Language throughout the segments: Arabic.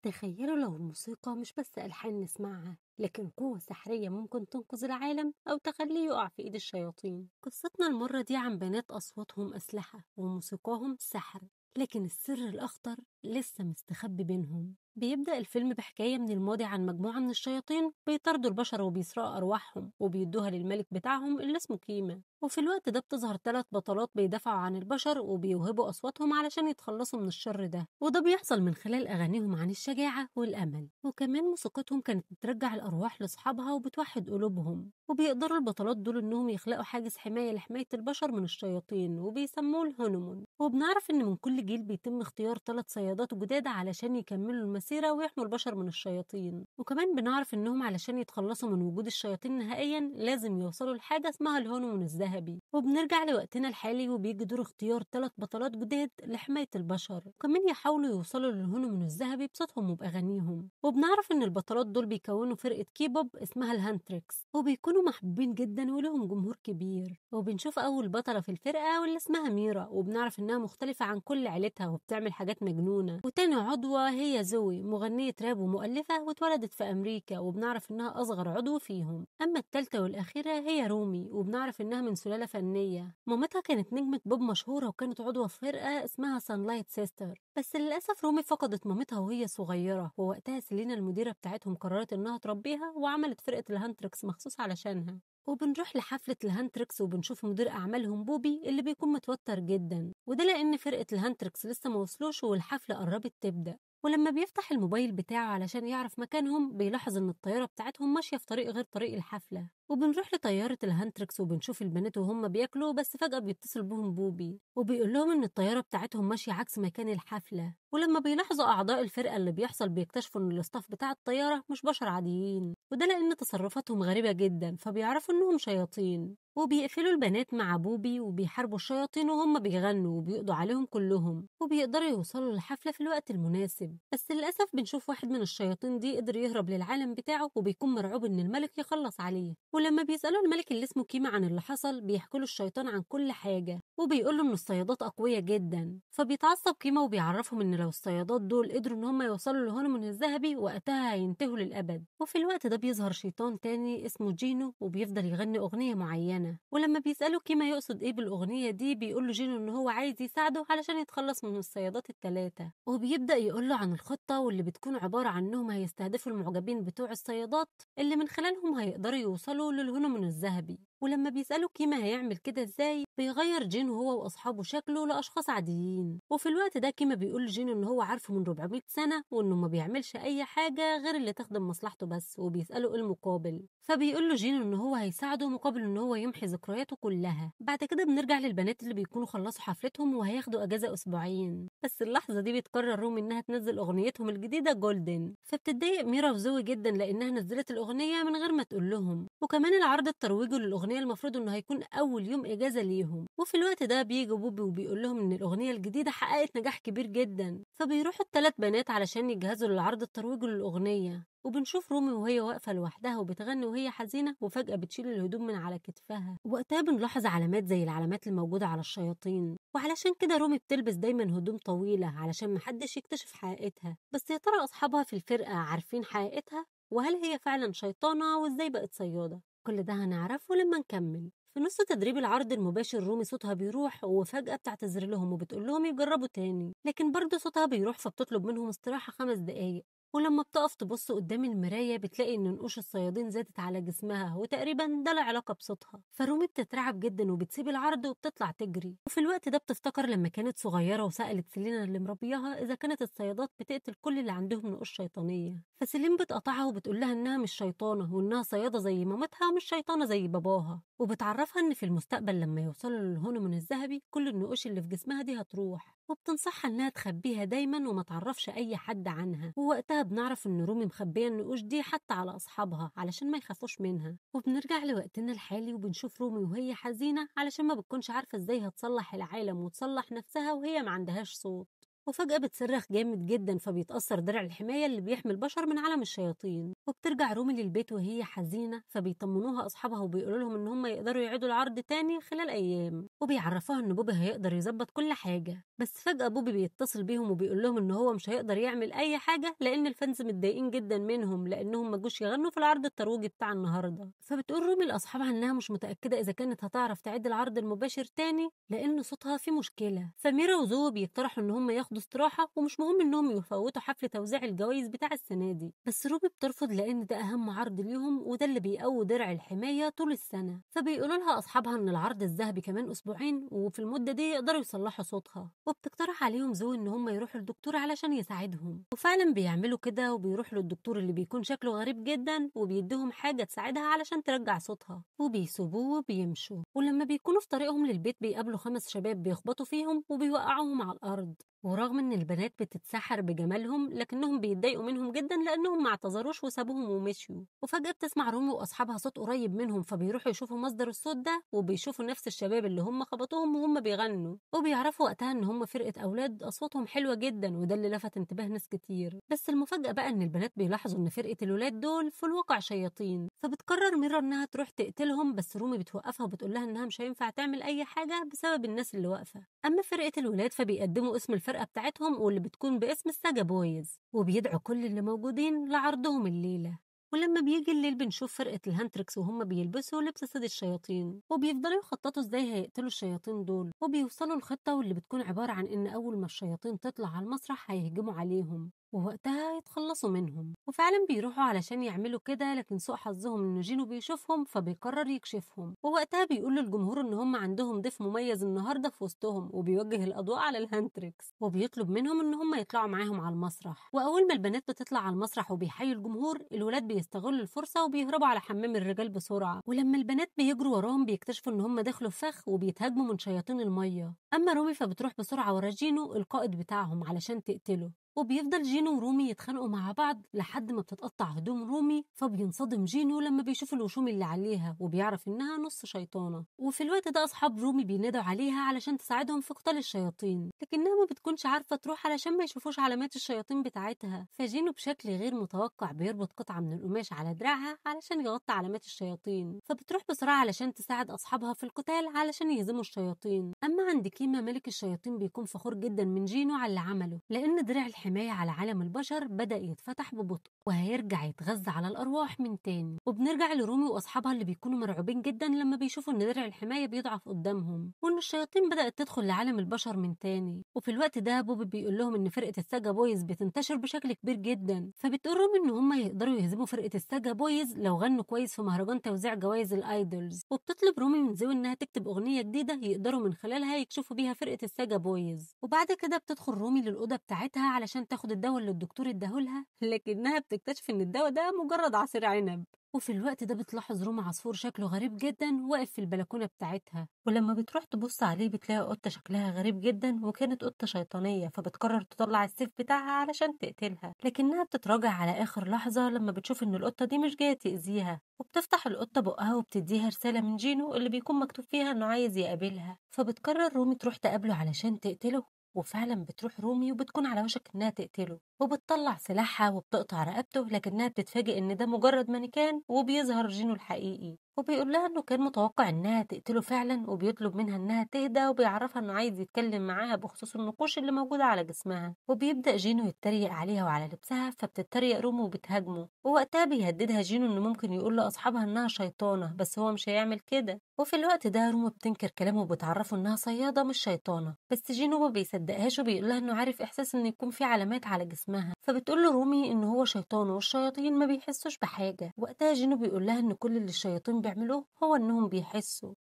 تخيلوا لو الموسيقى مش بس ألحان نسمعها لكن قوة سحرية ممكن تنقذ العالم أو تخليه يقع في إيد الشياطين. قصتنا المرة دي عن بنات أصواتهم أسلحة وموسيقاهم سحر، لكن السر الأخطر لسه مستخبي بينهم. بيبدأ الفيلم بحكاية من الماضي عن مجموعة من الشياطين بيطاردوا البشر وبيسرقوا أرواحهم وبيدوها للملك بتاعهم اللي اسمه كيما. وفي الوقت ده بتظهر 3 بطلات بيدافعوا عن البشر وبيوهبوا أصواتهم علشان يتخلصوا من الشر ده، وده بيحصل من خلال أغانيهم عن الشجاعة والأمل. وكمان موسيقتهم كانت بترجع الأرواح لأصحابها وبتوحد قلوبهم. وبيقدروا البطلات دول إنهم يخلقوا حاجز حماية لحماية البشر من الشياطين وبيسموه الهونومون. وبنعرف إن من كل جيل بيتم اختيار 3 صيادات جداد علشان يكملوا المسيرة ويحموا البشر من الشياطين. وكمان بنعرف إنهم علشان يتخلصوا من وجود الشياطين نهائيا لازم يوصلوا لحاجة اسمها الهونومون الذهبي. وبنرجع لوقتنا الحالي وبيجي دور اختيار 3 بطلات جداد لحماية البشر، وكمان يحاولوا يوصلوا للهونومون الذهبي بصوتهم وبأغانيهم. وبنعرف إن البطلات دول بيكونوا فرقة كيبوب اسمها الهانتريكس، وبيكونوا محبوبين جدا ولهم جمهور كبير. وبنشوف أول بطلة في الفرقة واللي اسمها ميرا، وبنعرف إنها مختلفة عن كل عيلتها وبتعمل حاجات مجنونة. وتاني عضوة هي زوي، مغنية راب ومؤلفة واتولدت في أمريكا، وبنعرف إنها أصغر عضو فيهم. أما التالتة والأخيرة هي رومي، وبنعرف إنها من سلالة فنية. مامتها كانت نجمة بوب مشهورة وكانت عضوة في فرقة اسمها سانلايت سيستر، بس للأسف رومي فقدت مامتها وهي صغيرة، ووقتها سيلينا المديرة بتاعتهم قررت إنها تربيها وعملت فرقة الهانتريكس مخصوص علشانها. وبنروح لحفلة الهانتريكس وبنشوف مدير أعمالهم بوبي اللي بيكون متوتر جدا، وده لأن فرقة الهانتريكس لسه موصلوش والحفلة قربت تبدأ. ولما بيفتح الموبايل بتاعه علشان يعرف مكانهم بيلاحظ إن الطيارة بتاعتهم ماشية في طريق غير طريق الحفلة. وبنروح لطيارة الهانتريكس وبنشوف البنات وهم بياكلوا، بس فجأة بيتصل بهم بوبي وبيقول لهم إن الطيارة بتاعتهم ماشية عكس مكان الحفلة. ولما بيلاحظوا أعضاء الفرقة اللي بيحصل بيكتشفوا إن الاستاف بتاع الطيارة مش بشر عاديين، وده لأن تصرفاتهم غريبة جدا، فبيعرفوا إنهم شياطين. وبيقفلوا البنات مع بوبي وبيحاربوا الشياطين وهم بيغنوا وبيقضوا عليهم كلهم، وبيقدروا يوصلوا للحفلة في الوقت المناسب. بس للأسف بنشوف واحد من الشياطين دي قدر يهرب للعالم بتاعه وبيكون مرعوب إن الملك يخلص عليه. ولما بيسألوا الملك اللي اسمه كيما عن اللي حصل بيحكوا له الشيطان عن كل حاجة، وبيقول له إن الصيادات أقوياء جدا. فبيتعصب كيما وبيعرفهم إن لو الصيادات دول قدروا إن هم يوصلوا للهرمون الذهبي وقتها هينتهوا للأبد. وفي الوقت ده بيظهر شيطان تاني اسمه جينو وبيفضل يغني أغنية معينة. ولما بيسألوا كيما يقصد إيه بالأغنية دي بيقول له جينو إن هو عايز يساعده علشان يتخلص من الصيادات ال3، وبيبدأ يقول له عن الخطة واللي بتكون عبارة عن إنهم هيستهدفوا المعجبين بتوع الصيادات اللي من خلالهم هيقدروا يوصلوا للهرمون الذهبي. ولما بيسألوا كيما هيعمل كده ازاي بيغير جين هو واصحابه شكله لاشخاص عاديين. وفي الوقت ده كيما بيقول لجين ان هو عارفه من 400 سنة وانه ما بيعملش اي حاجة غير اللي تخدم مصلحته بس، وبيسأله ايه المقابل. فبيقول له جين ان هو هيساعده مقابل ان هو يمحي ذكرياته كلها. بعد كده بنرجع للبنات اللي بيكونوا خلصوا حفلتهم وهياخدوا اجازة اسبوعين، بس اللحظة دي بتقرر رومي انها تنزل اغنيتهم الجديدة جولدن. فبتتضايق ميرا وزوي جدا لانها نزلت الاغنية من غير ما تقول لهم، وكمان العرض الترويجي للاغنية المفروض انه هيكون اول يوم اجازة ليهم. وفي الوقت ده بيجي بوبي وبيقول لهم ان الاغنية الجديدة حققت نجاح كبير جدا، فبيروحوا ال3 بنات علشان يجهزوا للعرض الترويجي للاغنية. وبنشوف رومي وهي واقفة لوحدها وبتغني وهي حزينة، وفجأة بتشيل الهدوم من على كتفها، وقتها بنلاحظ علامات زي العلامات الموجودة على الشياطين. وعلشان كده رومي بتلبس دايما هدوم طويلة علشان محدش يكتشف حقيقتها. بس يا ترى أصحابها في الفرقة عارفين حقيقتها؟ وهل هي فعلا شيطانة وإزاي بقت صيادة؟ كل ده هنعرفه لما نكمل. في نص تدريب العرض المباشر رومي صوتها بيروح وفجأة بتعتذر لهم وبتقول لهم يجربوا تاني، لكن برضه صوتها بيروح فبتطلب منهم استراحة 5 دقايق. ولما بتقف تبص قدام المراية بتلاقي ان نقوش الصيادين زادت على جسمها، وتقريبا ده له علاقة بصوتها. فرومي بتترعب جدا وبتسيب العرض وبتطلع تجري. وفي الوقت ده بتفتكر لما كانت صغيرة وسألت سيلينا اللي مربياها اذا كانت الصيادات بتقتل كل اللي عندهم نقوش شيطانية. فسيلين بتقطعها وبتقول لها انها مش شيطانة وانها صيادة زي مامتها ومش شيطانة زي باباها، وبتعرفها ان في المستقبل لما يوصلوا للهرمون الذهبي كل النقوش اللي في جسمها دي هتروح، وبتنصحها انها تخبيها دايما وما تعرفش اي حد عنها. ووقتها بنعرف ان رومي مخبيه النقوش دي حتى على اصحابها علشان ما يخافوش منها. وبنرجع لوقتنا الحالي وبنشوف رومي وهي حزينة علشان ما بتكونش عارفة ازاي هتصلح العالم وتصلح نفسها وهي ما عندهاش صوت. وفجأة بتصرخ جامد جدا، فبيتأثر درع الحماية اللي بيحمي البشر من عالم الشياطين. وبترجع رومي للبيت وهي حزينة، فبيطمنوها أصحابها وبيقولوا لهم إن هم يقدروا يعيدوا العرض تاني خلال أيام، وبيعرفوها إن بوبي هيقدر يظبط كل حاجة. بس فجأة بوبي بيتصل بيهم وبيقول لهم إن هو مش هيقدر يعمل أي حاجة، لأن الفانز متضايقين جدا منهم لأنهم ما جوش يغنوا في العرض الترويجي بتاع النهاردة. فبتقول رومي لأصحابها إنها مش متأكدة إذا كانت هتعرف تعيد العرض المباشر تاني لأن صوتها فيه مشكلة. فميرا وزو بيقترحوا إن هم ياخدوا استراحة، ومش مهم إنهم يفوتوا حفل توزيع الجوائز بتاع السنة دي. بس روبي بترفض لأن ده أهم عرض ليهم، وده اللي بيقوي درع الحماية طول السنة. فبيقولوا لها أصحابها إن العرض الذهبي كمان أسبوعين، وفي المدة دي يقدروا يصلحوا صوتها. وبتقترح عليهم زو إن هم يروحوا للدكتور علشان يساعدهم، وفعلا بيعملوا كده وبيروحوا للدكتور اللي بيكون شكله غريب جدا، وبيديهم حاجة تساعدها علشان ترجع صوتها، وبيسيبوه وبيمشوا. ولما بيكونوا في طريقهم للبيت بيقابلوا 5 شباب بيخبطوا فيهم وبيوقعوهم على الأرض. ورغم ان البنات بتتسحر بجمالهم، لكنهم بيتضايقوا منهم جدا لانهم ما اعتذروش وسابوهم ومشيوا. وفجأة بتسمع رومي واصحابها صوت قريب منهم، فبيروحوا يشوفوا مصدر الصوت ده، وبيشوفوا نفس الشباب اللي هم خبطوهم وهم بيغنوا. وبيعرفوا وقتها ان هم فرقة اولاد اصواتهم حلوة جدا، وده اللي لفت انتباه ناس كتير. بس المفاجأة بقى ان البنات بيلاحظوا ان فرقة الولاد دول في الواقع شياطين. فبتقرر ميرا انها تروح تقتلهم، بس رومي بتوقفها وبتقول لها انها مش هينفع تعمل اي حاجة بسبب الناس اللي واقفة. اما فرقة الولاد فبيقدموا اسم الفرقة بتاعتهم، واللي بتكون باسم الساجا بويز، وبيدعوا كل اللي موجودين لعرضهم الليلة. ولما بيجي الليل بنشوف فرقة الهانتريكس وهم بيلبسوا لبس صيد الشياطين، وبيفضلوا يخططوا ازاي هيقتلوا الشياطين دول، وبيوصلوا الخطة واللي بتكون عبارة عن ان اول ما الشياطين تطلع على المسرح هيهجموا عليهم، ووقتها يتخلصوا منهم. وفعلا بيروحوا علشان يعملوا كده، لكن سوء حظهم ان جينو بيشوفهم فبيقرر يكشفهم. ووقتها بيقول للجمهور ان هم عندهم ضيف مميز النهارده في وسطهم، وبيوجه الاضواء على الهانتريكس وبيطلب منهم ان هم يطلعوا معاهم على المسرح. واول ما البنات بتطلع على المسرح وبيحيوا الجمهور، الولاد بيستغلوا الفرصه وبيهربوا على حمام الرجال بسرعه. ولما البنات بيجروا وراهم بيكتشفوا ان هم دخلوا في فخ وبيتهاجموا من شياطين الميه. اما رومي فبتروح بسرعه ورا جينو القائد بتاعهم علشان تقتله. وبيفضل جينو ورومي يتخانقوا مع بعض لحد ما بتتقطع هدوم رومي، فبينصدم جينو لما بيشوف الوشوم اللي عليها وبيعرف انها نص شيطانة. وفي الوقت ده اصحاب رومي بينادوا عليها علشان تساعدهم في قتال الشياطين، لكنها ما بتكونش عارفة تروح علشان ما يشوفوش علامات الشياطين بتاعتها. فجينو بشكل غير متوقع بيربط قطعة من القماش على دراعها علشان يغطي علامات الشياطين، فبتروح بسرعة علشان تساعد اصحابها في القتال علشان يهزموا الشياطين. اما عند كيما ملك الشياطين بيكون فخور جدا من جينو على اللي عمله، لان درع الحماية على عالم البشر بدأ يتفتح ببطء وهيرجع يتغذى على الأرواح من تاني. وبنرجع لرومي وأصحابها اللي بيكونوا مرعوبين جدا لما بيشوفوا إن درع الحماية بيضعف قدامهم، وإن الشياطين بدأت تدخل لعالم البشر من تاني. وفي الوقت ده بوبي بيقول لهم إن فرقة الساجا بويز بتنتشر بشكل كبير جدا، فبتقول رومي إن هم يقدروا يهزموا فرقة الساجا بويز لو غنوا كويس في مهرجان توزيع جوائز الأيدولز. وبتطلب رومي من زوي إنها تكتب أغنية جديدة يقدروا من خلالها يكشفوا بيها فرقة الساجا بويز. وبعد كده بتدخل رومي للأوضة بتاعتها علشان تاخد الدواء اللي الدكتور اداهولها، لكنها بتكتشف ان الدواء ده مجرد عصير عنب. وفي الوقت ده بتلاحظ روما عصفور شكله غريب جدا واقف في البلكونه بتاعتها، ولما بتروح تبص عليه بتلاقي قطه شكلها غريب جدا وكانت قطه شيطانيه، فبتقرر تطلع السيف بتاعها علشان تقتلها، لكنها بتتراجع على اخر لحظه لما بتشوف ان القطه دي مش جايه تاذيها. وبتفتح القطه بقها وبتديها رساله من جينو اللي بيكون مكتوب فيها انه عايز يقابلها، فبتقرر رومي تروح تقابله علشان تقتله. وفعلا بتروح رومي وبتكون على وشك انها تقتله، وبتطلع سلاحها وبتقطع رقبته، لكنها بتتفاجئ ان ده مجرد مانيكان، وبيظهر جينو الحقيقي وبيقول لها انه كان متوقع انها تقتله فعلا، وبيطلب منها انها تهدى وبيعرفها انه عايز يتكلم معاها بخصوص النقوش اللي موجوده على جسمها. وبيبدا جينو يتريق عليها وعلى لبسها، فبتتريق رومي وبتهاجمه. ووقتها بيهددها جينو انه ممكن يقول لاصحابها انها شيطانه، بس هو مش هيعمل كده. وفي الوقت ده رومي بتنكر كلامه وبتعرفه انها صياده مش شيطانه، بس جينو ما بيصدقهاش وبيقول لها انه عارف احساس ان يكون في علامات على جسمها. فبتقول له رومي ان هو شيطان والشياطين ما بيحسوش بحاجه. وقتها جينو بيقول لها ان كل اللي الشياطين بيعملوه هو انهم بيحسوا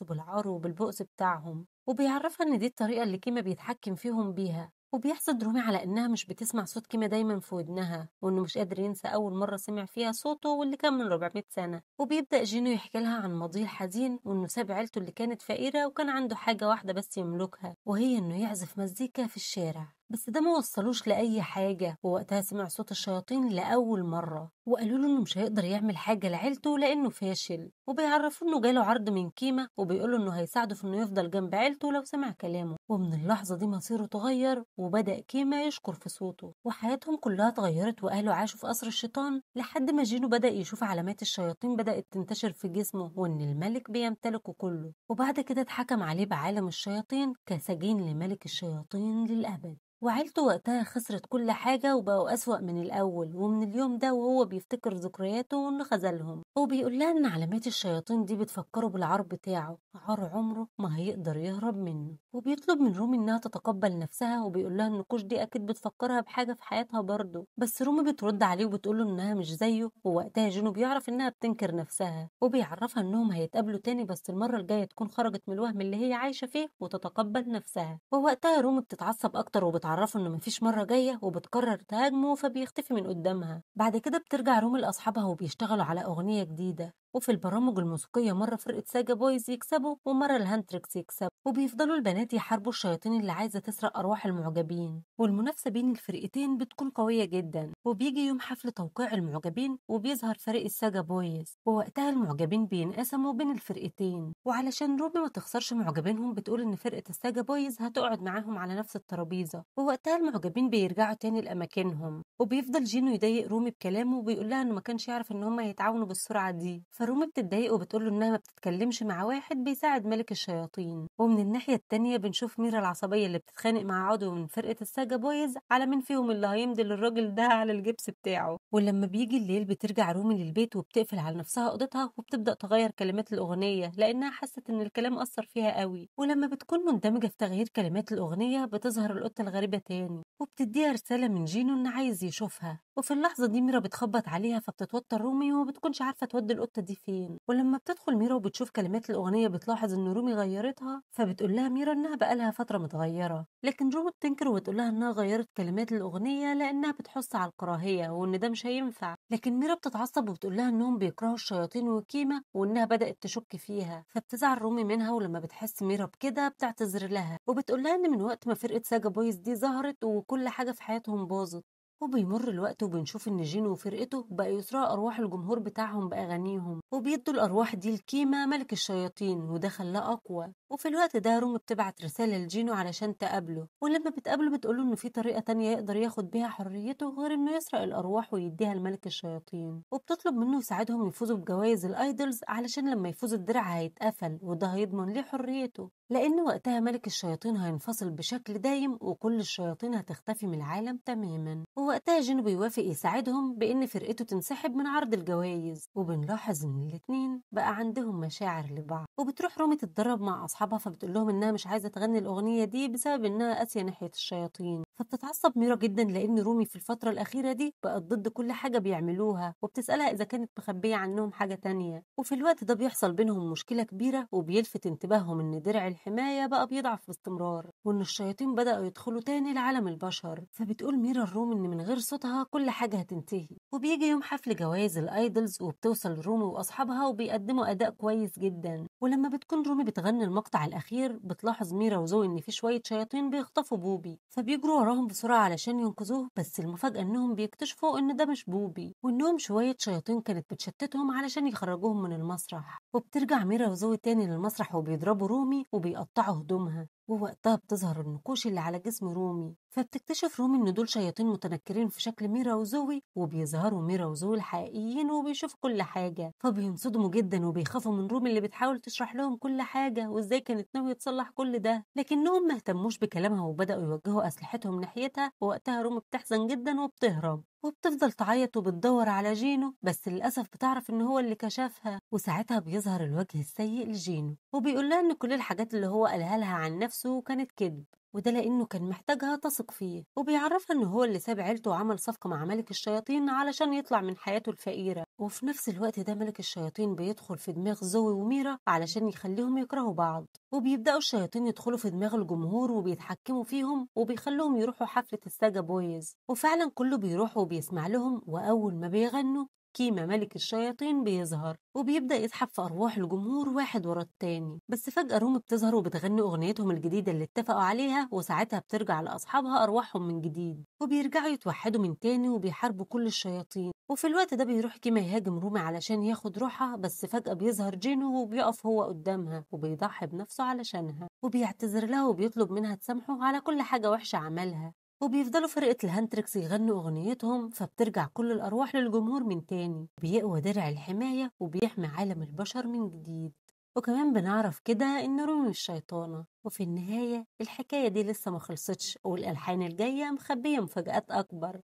بالعار وبالبؤس بتاعهم، وبيعرفها ان دي الطريقه اللي كيما بيتحكم فيهم بيها. وبيحسد رومي على انها مش بتسمع صوت كيما دايما في ودنها، وانه مش قادر ينسى اول مره سمع فيها صوته واللي كان من 400 سنه. وبيبدا جينو يحكي لها عن ماضيه الحزين، وانه ساب عيلته اللي كانت فقيره وكان عنده حاجه واحده بس يملكها، وهي انه يعزف مزيكا في الشارع. بس ده ما وصلوش لأي حاجة، ووقتها سمع صوت الشياطين لأول مرة وقالوا له إنه مش هيقدر يعمل حاجة لعيلته لأنه فاشل، وبيعرفوا إنه جاله عرض من كيما وبيقولوا إنه هيساعده في إنه يفضل جنب عيلته لو سمع كلامه. ومن اللحظة دي مصيره اتغير وبدأ كيما يشكر في صوته، وحياتهم كلها اتغيرت وأهله عاشوا في قصر الشيطان لحد ما جينو بدأ يشوف علامات الشياطين بدأت تنتشر في جسمه وإن الملك بيمتلكه كله. وبعد كده اتحكم عليه بعالم الشياطين كسجين لملك الشياطين للأبد. وعيلته وقتها خسرت كل حاجة وبقوا أسوأ من الأول، ومن اليوم ده وهو بيفتكر ذكرياته وإنه خذلهم. هو بيقول لها إن علامات الشياطين دي بتفكره بالعار بتاعه، عار عمره ما هيقدر يهرب منه. وبيطلب من رومي إنها تتقبل نفسها وبيقول لها إن كوش دي أكيد بتفكرها بحاجة في حياتها برضه، بس رومي بترد عليه وبتقوله إنها مش زيه. ووقتها جينو بيعرف إنها بتنكر نفسها وبيعرفها إنهم هيتقابلوا تاني، بس المرة الجاية تكون خرجت من الوهم اللي هي عايشة فيه وتتقبل نفسها. ووقتها رومي بتتعصب أكتر وبتعرفه إنه مفيش مرة جاية وبتقرر تهاجمه، فبيختفي من قدامها. بعد كده بترجع رومي لأصحابها وبيشتغلوا على أغنية جديدة. وفي البرامج الموسيقية مرة فرقة ساجا بويز يكسبوا ومرة الهانتريكس يكسب، وبيفضلوا البنات يحاربوا الشياطين اللي عايزة تسرق أرواح المعجبين. والمنافسة بين الفرقتين بتكون قوية جدا. وبيجي يوم حفل توقيع المعجبين وبيظهر فريق الساجا بويز، ووقتها المعجبين بينقسموا بين الفرقتين. وعلشان روبي ما تخسرش معجبينهم بتقول إن فرقة الساجا بويز هتقعد معاهم على نفس الترابيزة. ووقتها المعجبين بيرجعوا تاني لأماكنهم، وبيفضل جينو يضايق رومي بكلامه وبيقول لها إنه ما كانش يعرف إن هما يتعاونوا بالسرعة دي. فرومي بتتضايق وبتقول له إنها ما بتتكلمش مع واحد بيساعد ملك الشياطين. ومن الناحية التانية بنشوف ميرا العصبية اللي بتتخانق مع عضو من فرقة الساجا بويز على مين فيهم اللي هيمضي للراجل ده على الجبس بتاعه. ولما بيجي الليل بترجع رومي للبيت وبتقفل على نفسها اوضتها وبتبدأ تغير كلمات الأغنية لأنها حست إن الكلام أثر فيها قوي. ولما بتكون مندمجة في تغيير كلمات الأغنية بتظهر القطة الغريبة تاني وبتديها رسالة من جينو إن عايز يشوفها. وفي اللحظة دي ميرا بتخبط عليها فبتتوتر رومي وما بتكونش عارفة تودي القطة دي فين. ولما بتدخل ميرا وبتشوف كلمات الأغنية بتلاحظ إن رومي غيرتها، فبتقول لها ميرا إنها بقالها فترة متغيرة. لكن رومي بتنكر وبتقول لها إنها غيرت كلمات الأغنية لأنها بتحث على الكراهية وإن ده مش هينفع. لكن ميرا بتتعصب وبتقول لها إنهم بيكرهوا الشياطين وكيمة وإنها بدأت تشك فيها. فبتزعل رومي منها، ولما بتحس ميرا بكده بتعتذر لها وبتقول لها إن من وقت ما فرقة ساجا بويز دي ظهرت وكل حاجة في حياتهم باظت. وبيمر الوقت وبنشوف ان جينو وفرقته بقى يسرقوا ارواح الجمهور بتاعهم باغانيهم وبيدوا الارواح دي لكيما ملك الشياطين، وده خلاه اقوى. وفي الوقت ده رومي بتبعت رسالة لجينو علشان تقابله، ولما بتقابله بتقوله انه في طريقة تانية يقدر ياخد بيها حريته غير انه يسرق الارواح ويديها لملك الشياطين. وبتطلب منه يساعدهم يفوزوا بجوائز الايدلز علشان لما يفوزوا الدرع هيتقفل وده هيضمن ليه حريته، لأن وقتها ملك الشياطين هينفصل بشكل دايم وكل الشياطين هتختفي من العالم تماما. ووقتها جينو بيوافق يساعدهم بإن فرقته تنسحب من عرض الجوائز. وبنلاحظ إن الاتنين بقى عندهم مشاعر لبعض. وبتروح رومي تتدرب مع أصحابها فبتقول لهم إنها مش عايزة تغني الأغنية دي بسبب إنها قاسية ناحية الشياطين. فبتتعصب ميرا جدا لأن رومي في الفترة الأخيرة دي بقت ضد كل حاجة بيعملوها وبتسألها إذا كانت مخبية عنهم حاجة تانية. وفي الوقت ده بيحصل بينهم مشكلة كبيرة وبيلفت انتباههم إن درع الحماية بقى بيضعف باستمرار وإن الشياطين بدأوا يدخلوا تاني لعالم البشر. فبتقول ميرا الروم إن من غير صوتها كل حاجة هتنتهي. وبيجي يوم حفل جوائز الأيدلز وبتوصل رومي وأصحابها وبيقدموا أداء كويس جدا. ولما بتكون رومي بتغني المقطع الأخير بتلاحظ ميرا وزوي إن في شوية شياطين بيخطفوا بوبي، فبيجروا وراهم بسرعة علشان ينقذوه. بس المفاجأة إنهم بيكتشفوا إن ده مش بوبي وإنهم شوية شياطين كانت بتشتتهم علشان يخرجوهم من المسرح. وبترجع ميرا وزوي تاني للمسرح وبيضربوا رومي وبيقطعوا هدومها. ووقتها بتظهر النقوش اللي على جسم رومي، فبتكتشف رومي ان دول شياطين متنكرين في شكل ميرا وزوي وبيظهروا ميرا وزوي الحقيقيين وبيشوفوا كل حاجة. فبينصدموا جدا وبيخافوا من رومي اللي بتحاول تشرح لهم كل حاجة وازاي كانت ناوية تصلح كل ده، لكنهم ما اهتموش بكلامها وبدأوا يوجهوا أسلحتهم ناحيتها. ووقتها رومي بتحزن جدا وبتهرب وبتفضل تعيط وبتدور على جينو، بس للأسف بتعرف إن هو اللي كشفها. وساعتها بيظهر الوجه السيء لجينو وبيقول لها إن كل الحاجات اللي هو قالها لها عن نفسه كانت كذب، وده لأنه كان محتاجها تثق فيه. وبيعرفها إنه هو اللي ساب عيلته وعمل صفقة مع ملك الشياطين علشان يطلع من حياته الفقيرة. وفي نفس الوقت ده ملك الشياطين بيدخل في دماغ زوي وميرا علشان يخليهم يكرهوا بعض. وبيبدأوا الشياطين يدخلوا في دماغ الجمهور وبيتحكموا فيهم وبيخلوهم يروحوا حفلة الساجا بويز. وفعلا كله بيروح وبيسمع لهم، وأول ما بيغنوا كيما ملك الشياطين بيظهر وبيبدأ يسحب في أرواح الجمهور واحد ورا التاني. بس فجأة رومي بتظهر وبتغني أغنيتهم الجديدة اللي اتفقوا عليها، وساعتها بترجع لأصحابها أرواحهم من جديد وبيرجعوا يتوحدوا من تاني وبيحاربوا كل الشياطين. وفي الوقت ده بيروح كيما يهاجم رومي علشان ياخد روحها، بس فجأة بيظهر جينو وبيقف هو قدامها وبيضحي بنفسه علشانها وبيعتذر لها وبيطلب منها تسامحه على كل حاجة وحشة عملها. وبيفضلوا فرقة الهانتريكس يغنوا أغنيتهم، فبترجع كل الأرواح للجمهور من تاني، بيقوى درع الحماية وبيحمي عالم البشر من جديد. وكمان بنعرف كده إن رومي مش شيطانة. وفي النهاية الحكاية دي لسه ما خلصتش، والألحان الجاية مخبية مفاجآت أكبر.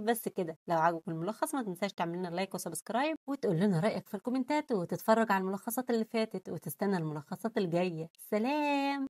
بس كده، لو عجبك الملخص ما تنساش تعمل لنا لايك وسبسكرايب وتقول لنا رأيك في الكومنتات، وتتفرج على الملخصات اللي فاتت وتستنى الملخصات الجاية. سلام.